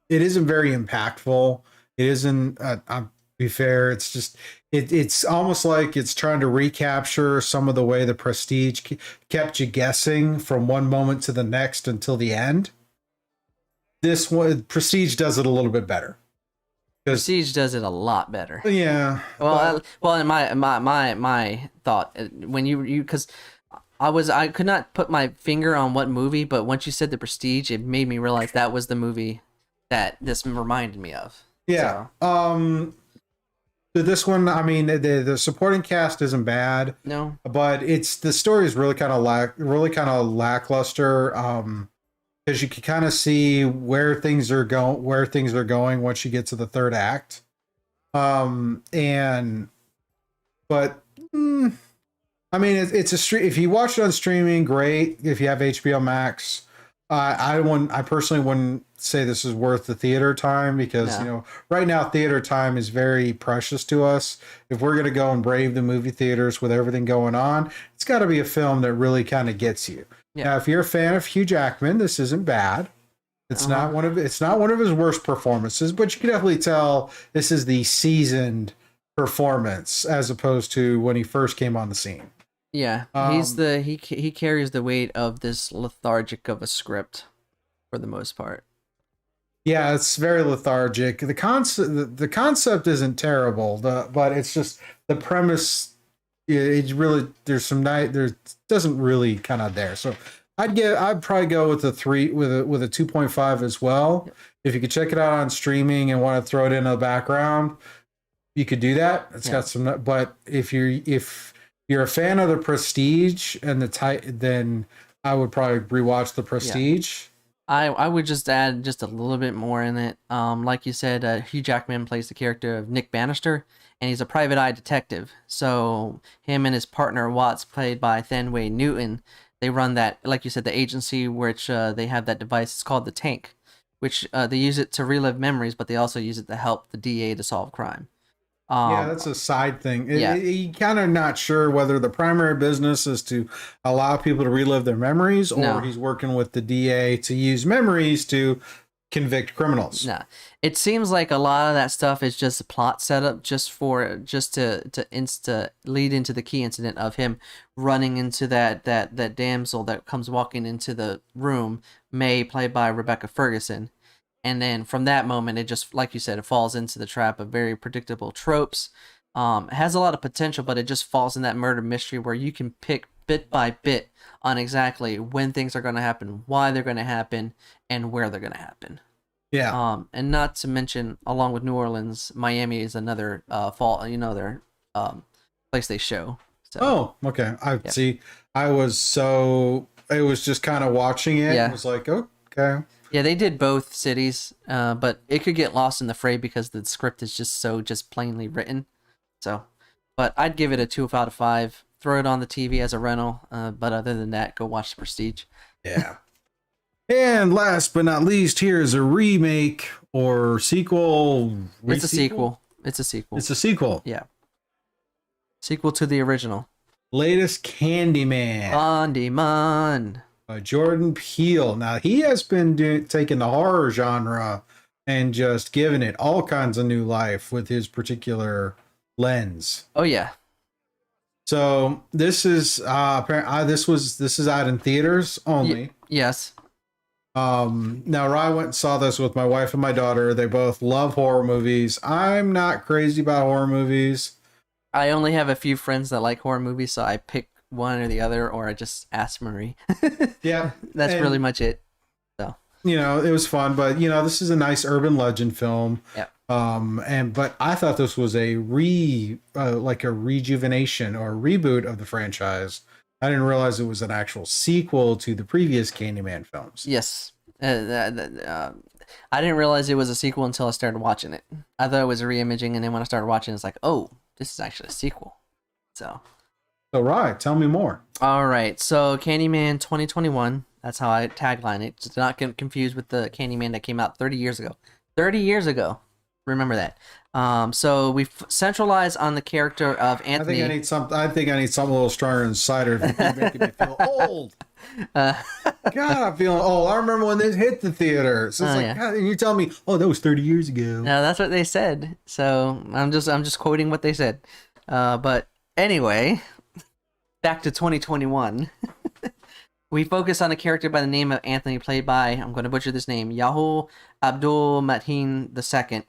impactful. It isn't, I'll be fair, it's just, it's almost like it's trying to recapture some of the way the Prestige kept you guessing from one moment to the next until the end. This one, Prestige does it a little bit better. Prestige does it a lot better. Yeah. Well, in my thought, when you because I could not put my finger on what movie, but once you said The Prestige, it made me realize that was the movie that this reminded me of. Yeah. So. This one, I mean, the supporting cast isn't bad. No. But the story is really kind of lackluster. Because you can kind of see where things are going once you get to the third act. I mean, it's if you watch it on streaming, great. If you have HBO Max, I personally wouldn't say this is worth the theater time, because right now theater time is very precious to us. If we're gonna go and brave the movie theaters with everything going on, it's got to be a film that really kind of gets you. Yeah. Now, if you're a fan of Hugh Jackman, this isn't bad. It's not one of his worst performances, but you can definitely tell this is the seasoned performance as opposed to when he first came on the scene. Yeah, he carries the weight of this lethargic of a script for the most part. Yeah, it's very lethargic. The concept isn't terrible, but it's just the premise. It's really there doesn't really kind of there. So I'd probably go with a 3 with a 2.5 as well. Yep. If you could check it out on streaming and want to throw it in the background, you could do that. It's got some, but if you're a fan of the Prestige and then I would probably rewatch the Prestige. Yeah. I would just add just a little bit more in it. Like you said, Hugh Jackman plays the character of Nick Bannister, and he's a private eye detective. So him and his partner Watts, played by Thanway Newton, they run that, like you said, the agency, which they have that device. It's called the Tank, which they use it to relive memories, but they also use it to help the DA to solve crime. That's a side thing. You're kind of not sure whether the primary business is to allow people to relive their memories, or he's working with the DA to use memories to convict criminals. No, it seems like a lot of that stuff is just a plot setup, just to lead into the key incident of him running into that damsel that comes walking into the room, May, played by Rebecca Ferguson. And then from that moment, it just, like you said, it falls into the trap of very predictable tropes. It has a lot of potential, but it just falls in that murder mystery where you can pick bit by bit on exactly when things are going to happen, why they're going to happen, and where they're going to happen. Yeah. And not to mention, along with New Orleans, Miami is another their place they show. So, oh, okay. See. It was just kind of watching it. Yeah. It was like, okay. Yeah, they did both cities, but it could get lost in the fray because the script is just plainly written. So, but I'd give it a 2 out of 5. Throw it on the TV as a rental, but other than that, go watch The Prestige. Yeah. And last but not least, here's a remake or sequel. It's a sequel. It's a sequel. Yeah. Sequel to the original. latest Candyman Candyman. by Jordan Peele. Now, he has been taking the horror genre and just giving it all kinds of new life with his particular lens. Oh yeah. So this is this is out in theaters only. Yes. Now I went and saw this with my wife and my daughter. They both love horror movies. I'm not crazy about horror movies. I only have a few friends that like horror movies, so I pick one or the other, or I just ask Marie. Yeah, That's really much it. So it was fun, but this is a nice urban legend film. Yeah. But I thought this was a like a rejuvenation or reboot of the franchise. I didn't realize it was an actual sequel to the previous Candyman films. Yes. I didn't realize it was a sequel until I started watching it. I thought it was a reimaging, and then when I started watching, it's like, oh, this is actually a sequel. So, right, tell me more. All right, so Candyman 2021. That's how I tagline it. Just not get confused with the Candyman that came out 30 years ago. 30 years ago. Remember that. So we centralize on the character of Anthony. I think I need something a little stronger than cider. You're making me feel old. God, I'm feeling old. I remember when this hit the theater. So it's God, and you're telling me, oh, that was 30 years ago. No, that's what they said. So I'm just quoting what they said. But anyway, back to 2021. We focus on a character by the name of Anthony, played by, I'm going to butcher this name, Yahoo Abdul Mateen II.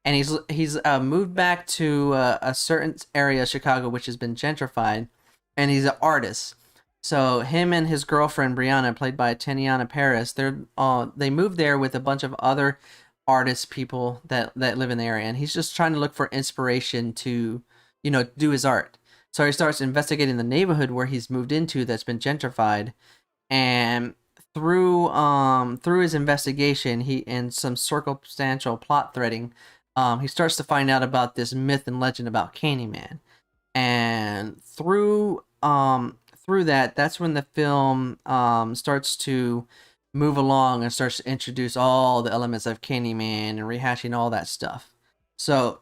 And he's moved back to a certain area of Chicago, which has been gentrified, and he's an artist. So him and his girlfriend Brianna, played by Tatiana Paris, they moved there with a bunch of other artist people that live in the area, and he's just trying to look for inspiration to, do his art. So he starts investigating the neighborhood where he's moved into that's been gentrified, and through his investigation, he and some circumstantial plot threading. He starts to find out about this myth and legend about Candyman, and through that's when the film starts to move along and starts to introduce all the elements of Candyman and rehashing all that stuff. So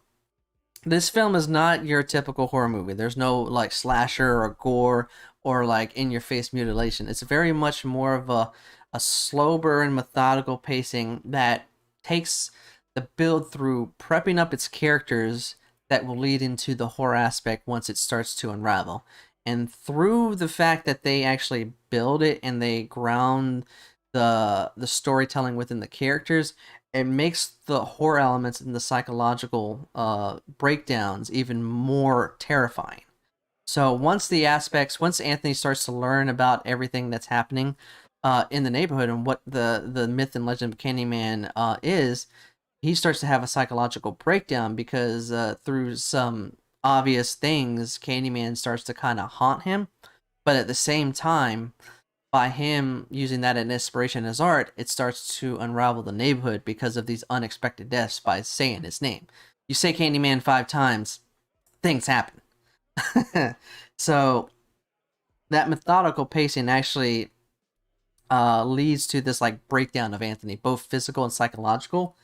this film is not your typical horror movie. There's no like slasher or gore or like in your face mutilation. It's very much more of a slow burn, methodical pacing that takes the build through prepping up its characters that will lead into the horror aspect once it starts to unravel. And through the fact that they actually build it and they ground the storytelling within the characters, it makes the horror elements and the psychological breakdowns even more terrifying. So once Anthony starts to learn about everything that's happening in the neighborhood and what the myth and legend of Candyman is, he starts to have a psychological breakdown because through some obvious things, Candyman starts to kind of haunt him. But at the same time, by him using that as inspiration as art, it starts to unravel the neighborhood because of these unexpected deaths by saying his name. You say Candyman 5 times, things happen. So that methodical pacing actually leads to this like breakdown of Anthony, both physical and psychological.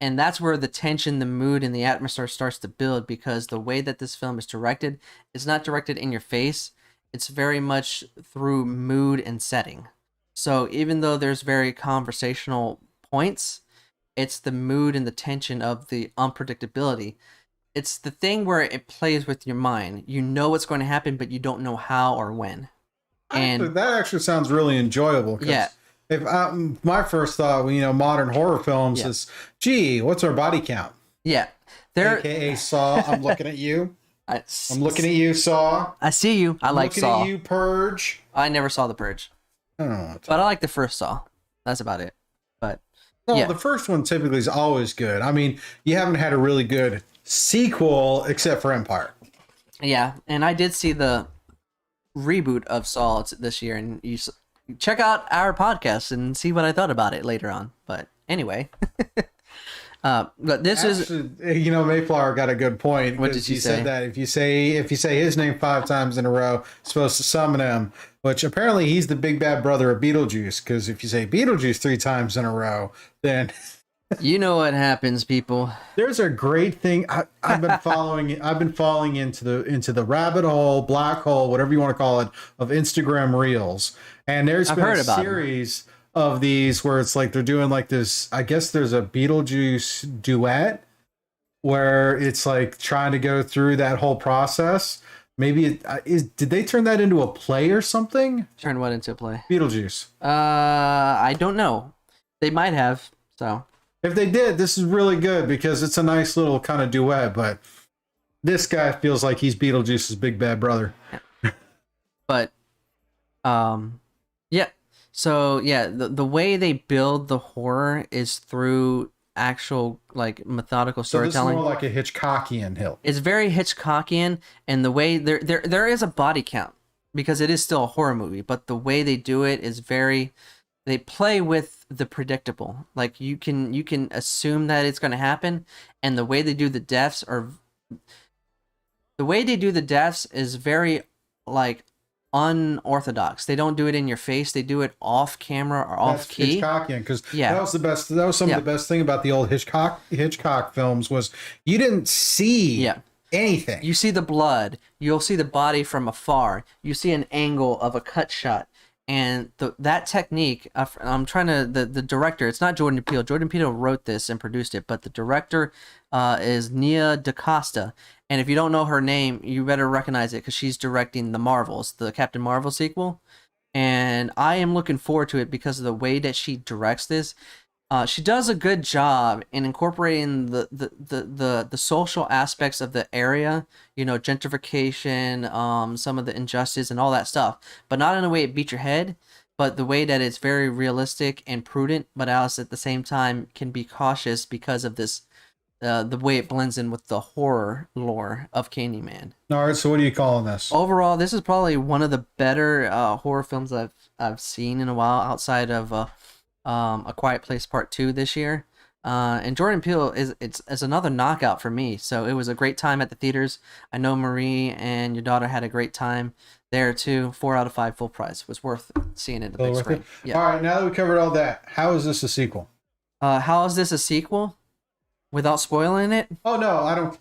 And that's where the tension, the mood, and the atmosphere starts to build, because the way that this film is directed, it's not directed in your face. It's very much through mood and setting. So even though there's very conversational points, it's the mood and the tension of the unpredictability. It's the thing where it plays with your mind. You know what's going to happen, but you don't know how or when. And that actually sounds really enjoyable. Yeah. If my first thought, modern horror films is, gee, what's our body count? Yeah, AKA Saw. I'm looking at you. I'm looking at you, Saw. I see you. I like Saw. Looking at you, Purge. I never saw The Purge. But I like the first Saw. That's about it. But the first one typically is always good. I mean, you haven't had a really good sequel except for Empire. Yeah, and I did see the reboot of Saw this year, and you check out our podcast and see what I thought about it later on. But anyway, but this actually, Mayflower got a good point. What did she say? Said that if you say his name 5 times in a row, it's supposed to summon him. Which apparently he's the big bad brother of Beetlejuice. Because if you say Beetlejuice 3 times in a row, then You know what happens, people. There's a great thing I've been following. I've been falling into the rabbit hole, black hole, whatever you want to call it, of Instagram Reels. And there's I've been a heard about them. series of these where it's like they're doing like this. I guess there's a Beetlejuice duet where it's like trying to go through that whole process. Maybe did they turn that into a play or something? Turn what into play? Beetlejuice. I don't know. They might have. So If they did, this is really good because it's a nice little kind of duet, but this guy feels like he's Beetlejuice's big bad brother. but yeah. So yeah, the way they build the horror is through actual like methodical So this is storytelling. more like a Hitchcockian hill. It's very Hitchcockian, and the way there is a body count because it is still a horror movie, but the way they do it is very, they play with the predictable. Like you can assume that it's going to happen, and the way they do the deaths is very like unorthodox. They don't do it in your face. They do it off camera or off That's key. Hitchcockian because Yeah. that was the best. That was some of the best thing about the old Hitchcock films was you didn't see Yeah. anything. You see the blood. You'll see the body from afar. You see an angle of a cut shot, and that technique. I'm trying to the director. It's not Jordan Peele. Jordan Peele wrote this and produced it, but the director is Nia DaCosta. And if you don't know her name, you better recognize it because she's directing the Marvels, the Captain Marvel sequel. And I am looking forward to it because of the way that she directs this. She does a good job in incorporating the social aspects of the area, you know, gentrification, some of the injustice and all that stuff, but not in a way it beat your head, but the way that it's very realistic and prudent, but else at the same time can be cautious because of this, the way it blends in with the horror lore of Candyman. All right, so what are you calling this? Overall, this is probably one of the better horror films I've seen in a while outside of A Quiet Place Part 2 this year. And Jordan Peele is another knockout for me. So it was a great time at the theaters. I know Marie and your daughter had a great time there too. 4 out of 5 full price. Was worth seeing it at the big screen. Yeah. All right, now that we covered all that, how is this a sequel? How is this a sequel? Without spoiling it? Oh no, I don't.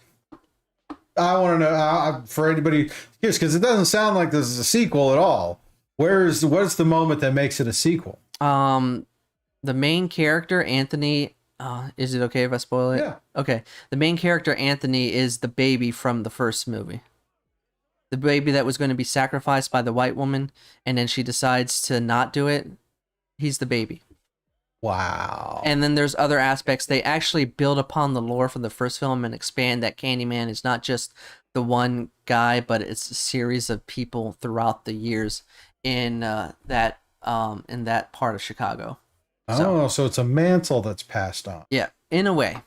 I want to know for anybody, yes, because it doesn't sound like this is a sequel at all. What's the moment that makes it a sequel? The main character Anthony. Is it okay if I spoil it? Yeah. Okay. The main character Anthony is the baby from the first movie. The baby that was going to be sacrificed by the white woman, and then she decides to not do it. He's the baby. Wow. And then there's other aspects. They actually build upon the lore from the first film and expand that Candyman is not just the one guy, but it's a series of people throughout the years in that part of Chicago. So it's a mantle that's passed on. Yeah, in a way.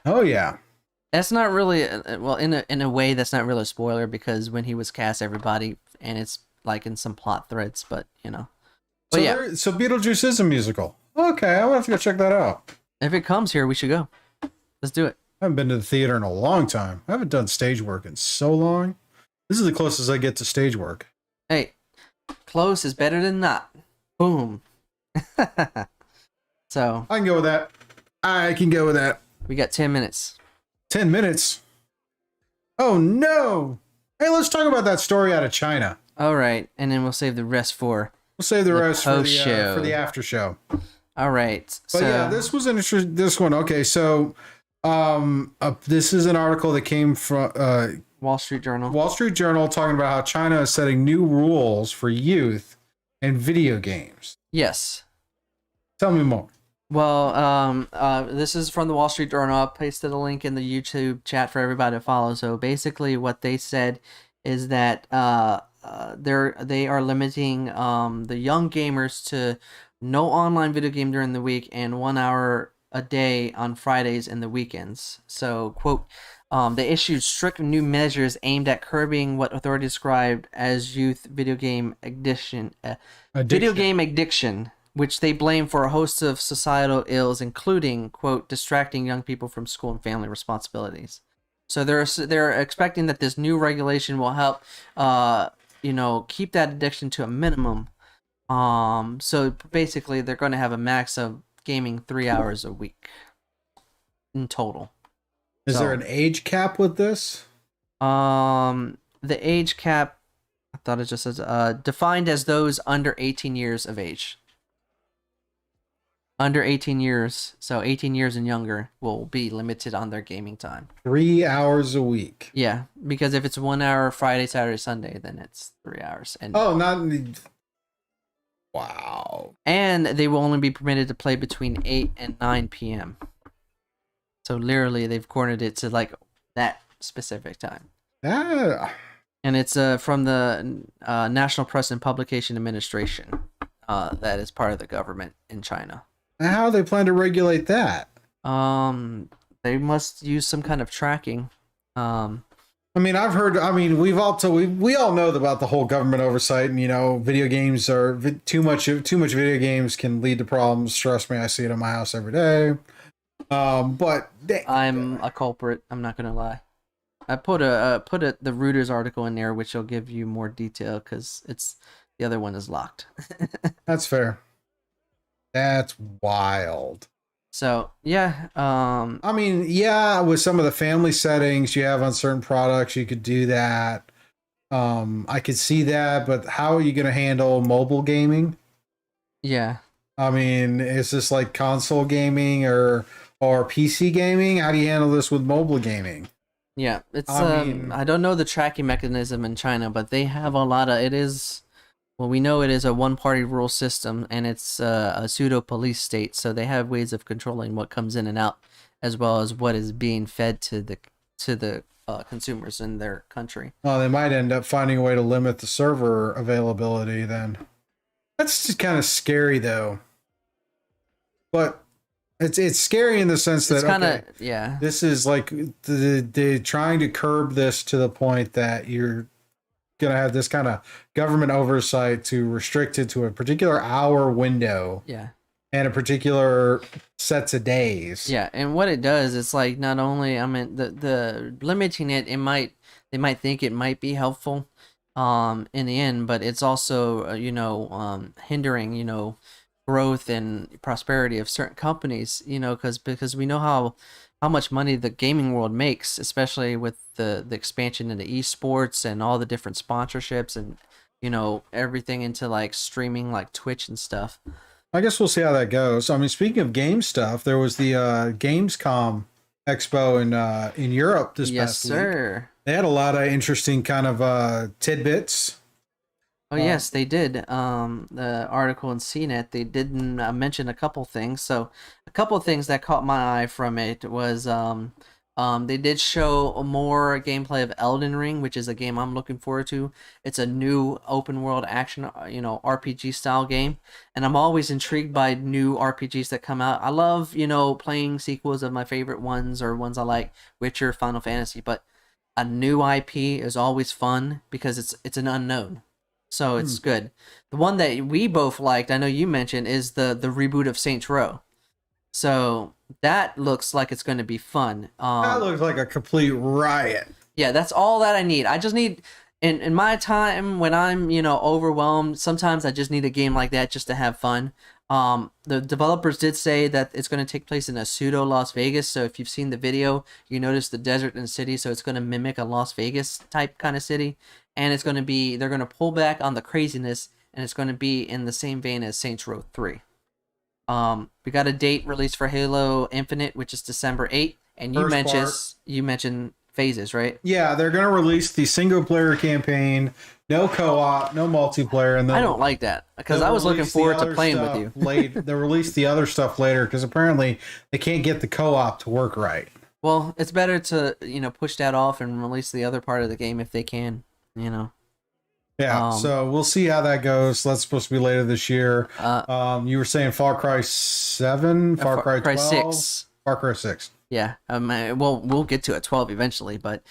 Oh yeah. That's not really well in a way that's not really a spoiler because when he was cast, everybody, and it's like in some plot threads, but you know. But So so Beetlejuice is a musical. Okay, I'm gonna have to go check that out. if it comes here, we should go. Let's do it. I haven't been to the theater in a long time. I haven't done stage work in so long. This is the closest I get to stage work. Hey, close is better than not. Boom. So I can go with that. I can go with that. we got 10 minutes. 10 minutes. Oh no. Hey, let's talk about that story out of China. All right, and then we'll save the rest for. We'll save the rest for post-show. the after show. All right. But So yeah, this was an interesting. This one, okay. So, this is an article that came from Wall Street Journal. Wall Street Journal talking about how China is setting new rules for youth and video games. Yes. Tell me more. Well, this is from the Wall Street Journal. I pasted a link in the YouTube chat for everybody to follow. So basically, what they said is that they are limiting the young gamers to no online video game during the week and 1 hour a day on Fridays and the weekends. So, quote, they issued strict new measures aimed at curbing what authorities described as youth video game addiction. Video game addiction, which they blame for a host of societal ills, including, quote, distracting young people from school and family responsibilities. So they're expecting that this new regulation will help, keep that addiction to a minimum. So basically, they're going to have a max of gaming 3 hours a week in total. Is there an age cap with this? The age cap, I thought it just says defined as those under 18 years of age. Under 18 years, so 18 years and younger will be limited on their gaming time. 3 hours a week. Yeah, because if it's 1 hour Friday, Saturday, Sunday, then it's 3 hours. And wow. And they will only be permitted to play between 8 and 9 p.m. So literally, they've cornered it to like that specific time. Yeah. And it's from the National Press and Publication Administration. That is part of the government in China. How do they plan to regulate that? They must use some kind of tracking. I mean, I've heard. I mean, we all know about the whole government oversight, and video games are too much video games can lead to problems. Trust me, I see it in my house every day. But I'm a culprit. I'm not gonna lie. I put the Reuters article in there, which will give you more detail because the other one is locked. That's fair. That's wild. So yeah, I mean, yeah, with some of the family settings you have on certain products, you could do that. I could see that, but how are you going to handle mobile gaming? Yeah. I mean, is this like console gaming or PC gaming? How do you handle this with mobile gaming? Yeah, it's I don't know the tracking mechanism in China, but they have a lot of we know it is a one-party rule system, and it's a pseudo-police state, so they have ways of controlling what comes in and out, as well as what is being fed to the consumers in their country. Oh, they might end up finding a way to limit the server availability then. That's just kind of scary, though. But it's scary in the sense that this is like they're trying to curb this to the point that you're going to have this kind of government oversight to restrict it to a particular hour window. Yeah. And a particular sets of days. Yeah, and what it does, it's like not only, I mean, the limiting it, they might think it might be helpful in the end, but it's also hindering growth and prosperity of certain companies, because we know how much money the gaming world makes, especially with the expansion into esports and all the different sponsorships and everything into like streaming like Twitch and stuff. I guess we'll see how that goes. I mean, speaking of game stuff, there was the Gamescom Expo in Europe this past week. Yes, sir. They had a lot of interesting kind of tidbits. Oh, yes, they did. The article in CNET, they did mention a couple things. So a couple things that caught my eye from it was they did show more gameplay of Elden Ring, which is a game I'm looking forward to. It's a new open world action, RPG style game. And I'm always intrigued by new RPGs that come out. I love, playing sequels of my favorite ones or ones I like, Witcher, Final Fantasy. But a new IP is always fun because it's an unknown. So it's good. The one that we both liked, I know you mentioned, is the reboot of Saints Row. So that looks like it's going to be fun. That looks like a complete riot. Yeah, that's all that I need. I just need, in my time when I'm, overwhelmed, sometimes I just need a game like that just to have fun. The developers did say that it's going to take place in a pseudo Las Vegas. So if you've seen the video, you notice the desert and city. So it's going to mimic a Las Vegas type kind of city. And it's going to be, they're going to pull back on the craziness, and it's going to be in the same vein as Saints Row 3. We got a date released for Halo Infinite, which is December 8th. And you mentioned phases, right? Yeah, they're going to release the single player campaign, no co-op, no multiplayer. And I don't like that because I was looking forward to playing with you. They'll release the other stuff later because apparently they can't get the co-op to work right. Well, it's better to, push that off and release the other part of the game if they can, Yeah, so we'll see how that goes. That's supposed to be later this year. You were saying Far Cry 7, Far Cry 12, 6. Far Cry 6. Yeah, we'll get to it 12 eventually, but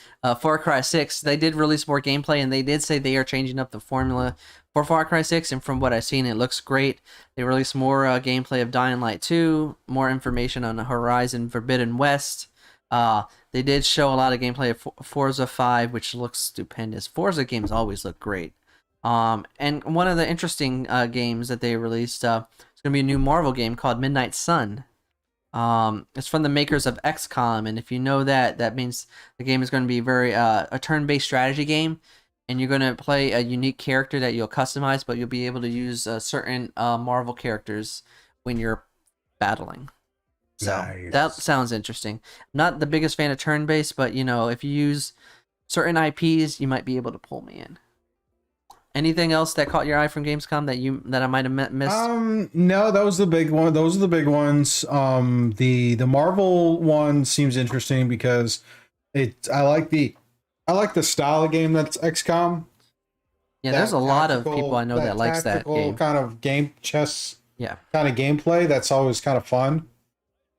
Far Cry 6, they did release more gameplay, and they did say they are changing up the formula for Far Cry 6, and from what I've seen, it looks great. They released more gameplay of Dying Light 2, more information on the Horizon Forbidden West. They did show a lot of gameplay of Forza 5, which looks stupendous. Forza games always look great. And one of the interesting games that they released, it's going to be a new Marvel game called Midnight Sun. It's from the makers of XCOM, and if you know that, that means the game is going to be very a turn-based strategy game, and you're going to play a unique character that you'll customize, but you'll be able to use certain Marvel characters when you're battling. So Nice. that sounds interesting. Not the biggest fan of turn-based, but you know, if you use certain IPs, you might be able to pull me in. Anything else that caught your eye from Gamescom that I might have missed? No, that was the big one. Those are the big ones. The Marvel one seems interesting because I like the style of game that's XCOM. Yeah, there's a lot of people I know that likes that game. Kind of game chess. Yeah. Kind of gameplay. That's always kind of fun.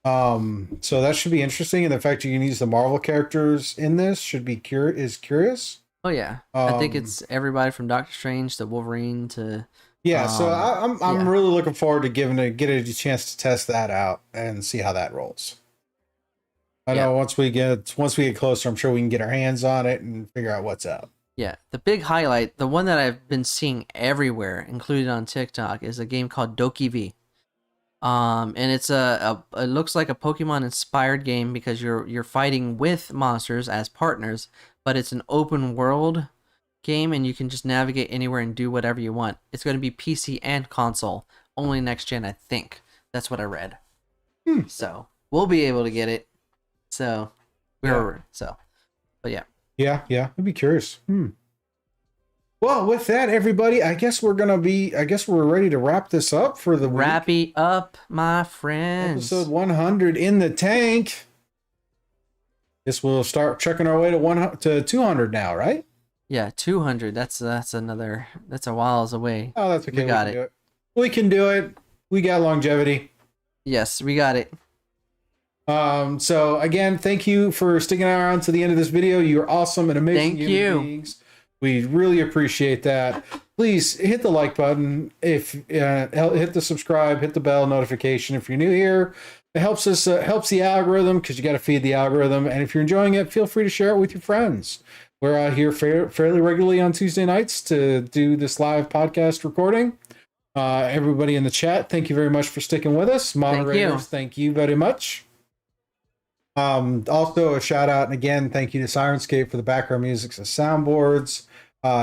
So that should be interesting, and the fact you can use the Marvel characters in this should be curious. Oh yeah, I think it's everybody from Doctor Strange to Wolverine to so I'm really looking forward to getting a chance to test that out and see how that rolls. I know once we get closer, I'm sure we can get our hands on it and figure out what's up. Yeah, the big highlight, the one that I've been seeing everywhere, included on TikTok, is a game called Doki V. And it's it looks like a Pokemon inspired game because you're fighting with monsters as partners, but it's an open world game and you can just navigate anywhere and do whatever you want. It's going to be PC and console, only next gen, I think. That's what I read. So we'll be able to get it. So but yeah. Yeah, I'd be curious. Well, with that, everybody, I guess we're ready to wrap this up for the week. Wrap it up, my friends. Episode 100 in the tank. Guess we'll start checking our way to 200 now, right? Yeah, 200. That's a whiles away. Oh, that's okay. We got it. We can do it. We got longevity. Yes, we got it. So again, thank you for sticking around to the end of this video. You're awesome and amazing human beings. We really appreciate that. Please hit the like button. If hit the subscribe, hit the bell notification if you're new here. It helps us, helps the algorithm because you got to feed the algorithm. And if you're enjoying it, feel free to share it with your friends. We're out here fairly regularly on Tuesday nights to do this live podcast recording. Everybody in the chat, thank you very much for sticking with us. Moderators, thank you very much. Also a shout out and again, thank you to Sirenscape for the background music and soundboards.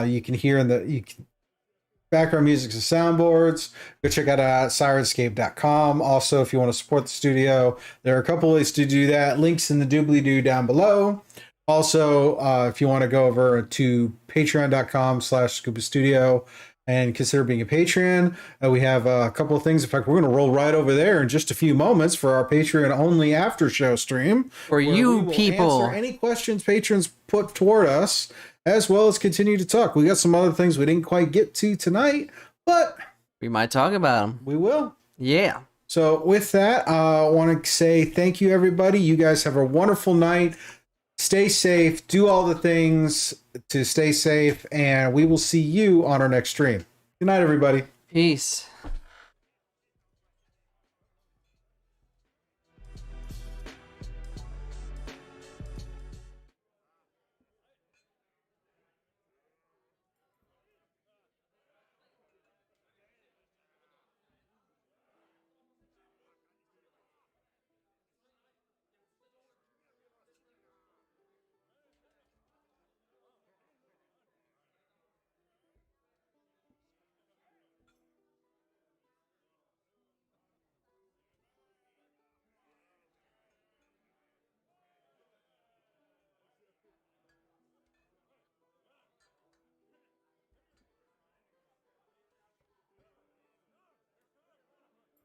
You can hear in the background music and soundboards. Go check out sirenscape.com. Also, if you want to support the studio, there are a couple ways to do that. Links in the doobly-doo down below. Also, if you want to go over to patreon.com/Scuba Studio and consider being a patron, we have a couple of things. In fact, we're going to roll right over there in just a few moments for our Patreon only after show stream. For you people, answer any questions patrons put toward us, as well as continue to talk. We got some other things we didn't quite get to tonight, but we might talk about them. We will. Yeah. So with that, I want to say thank you, everybody. You guys have a wonderful night. Stay safe. Do all the things to stay safe. And we will see you on our next stream. Good night, everybody. Peace.